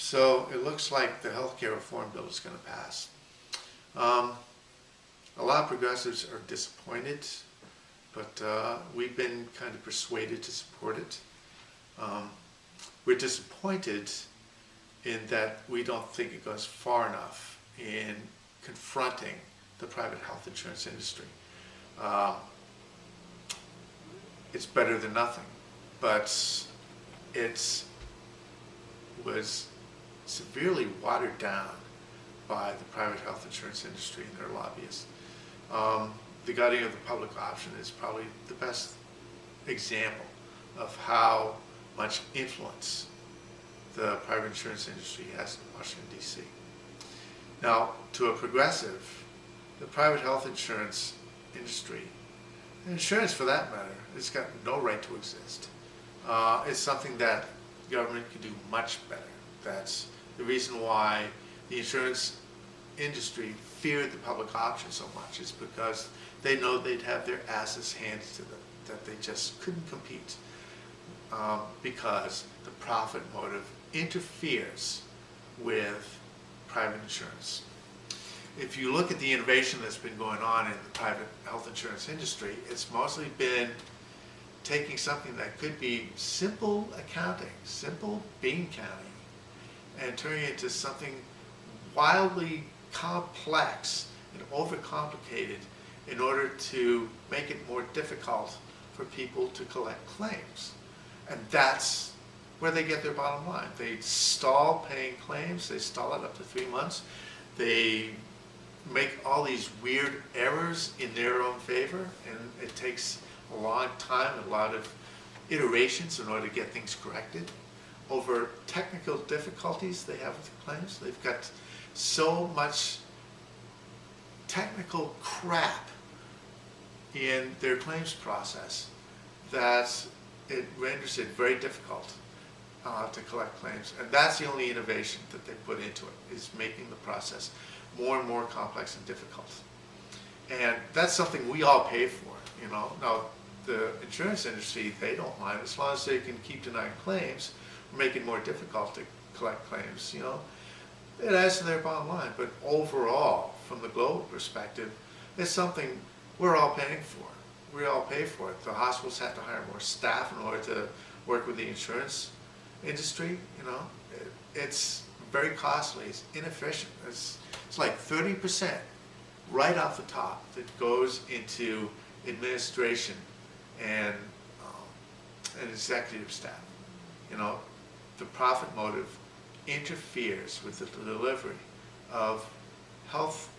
So it looks like the healthcare reform bill is going to pass. A lot of progressives are disappointed, but we've been kind of persuaded to support it. We're disappointed in that we don't think it goes far enough in confronting the private health insurance industry. It's better than nothing, but it was severely watered down by the private health insurance industry and their lobbyists. The gutting of the public option is probably the best example of how much influence the private insurance industry has in Washington, D.C. Now, to a progressive, the private health insurance industry, and insurance for that matter, it's got no right to exist. It's something that government can do much better. That's the reason why the insurance industry feared the public option so much, is because they know they'd have their asses handed to them, that they just couldn't compete because the profit motive interferes with private insurance. If you look at the innovation that's been going on in the private health insurance industry, it's mostly been taking something that could be simple accounting, simple bean counting, and turning it into something wildly complex and overcomplicated in order to make it more difficult for people to collect claims. And that's where they get their bottom line. They stall paying claims, they stall it up to 3 months, they make all these weird errors in their own favor, and it takes a long time, a lot of iterations in order to get things corrected over technical difficulties they have with the claims. They've got so much technical crap in their claims process that it renders it very difficult to collect claims. And that's the only innovation that they put into it, is making the process more and more complex and difficult. And that's something we all pay for, you know. Now, the insurance industry, they don't mind, as long as they can keep denying claims, make it more difficult to collect claims, you know. It adds to their bottom line, but overall, from the global perspective, it's something we're all paying for. We all pay for it. The hospitals have to hire more staff in order to work with the insurance industry, you know. It's very costly, it's inefficient. It's like 30% right off the top that goes into administration and executive staff. You know, the profit motive interferes with the delivery of health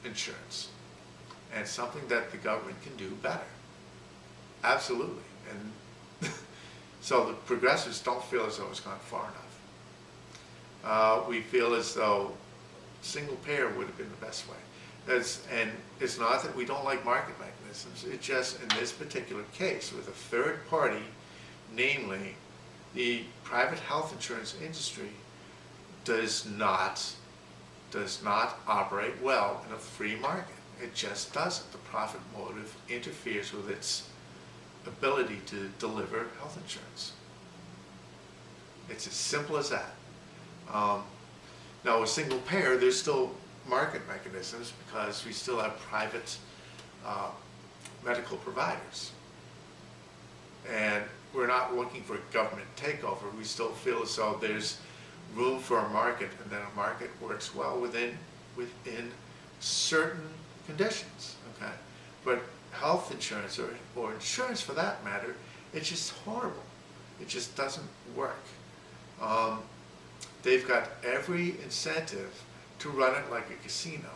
insurance, and it's something that the government can do better. Absolutely. And so the progressives don't feel as though it's gone far enough. We feel as though single payer would have been the best way. And it's not that we don't like market mechanisms, it's just in this particular case with a third party, namely the private health insurance industry, does not operate well in a free market. It just doesn't. The profit motive interferes with its ability to deliver health insurance. It's as simple as that. Now, with single payer, there's still market mechanisms because we still have private medical providers. And we're not looking for a government takeover. We still feel as though there's room for a market, and that a market works well within certain conditions, okay? But health insurance, or insurance for that matter, it's just horrible. It just doesn't work. They've got every incentive to run it like a casino,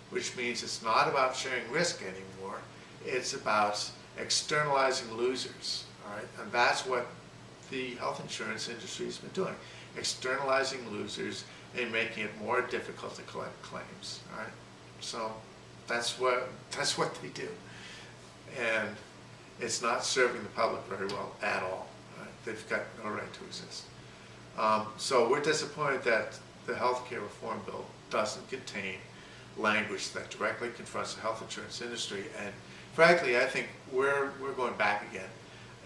which means it's not about sharing risk anymore. It's about externalizing losers, all right? And that's what the health insurance industry has been doing, externalizing losers and making it more difficult to collect claims, all right? So that's what they do. And it's not serving the public very well at all, right? They've got no right to exist. So we're disappointed that the healthcare reform bill doesn't contain language that directly confronts the health insurance industry. And frankly, I think we're going back again,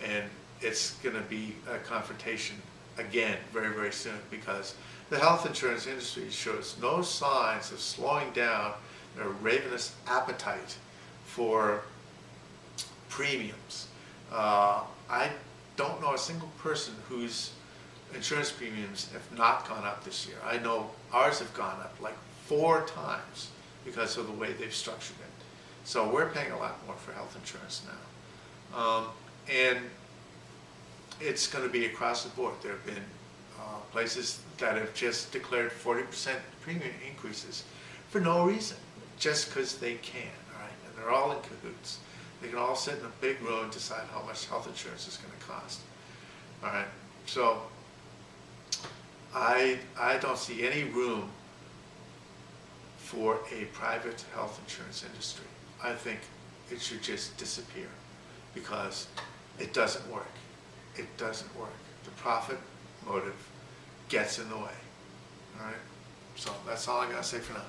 and it's going to be a confrontation again very, very soon, because the health insurance industry shows no signs of slowing down their ravenous appetite for premiums. I don't know a single person whose insurance premiums have not gone up this year. I know ours have gone up like 4 times because of the way they've structured it. So we're paying a lot more for health insurance now. And it's going to be across the board. There have been places that have just declared 40% premium increases for no reason, just because they can, all right? And they're all in cahoots. They can all sit in a big room and decide how much health insurance is going to cost, all right? So I don't see any room for a private health insurance industry. I think it should just disappear because it doesn't work. It doesn't work. The profit motive gets in the way. All right? So that's all I got to say for now.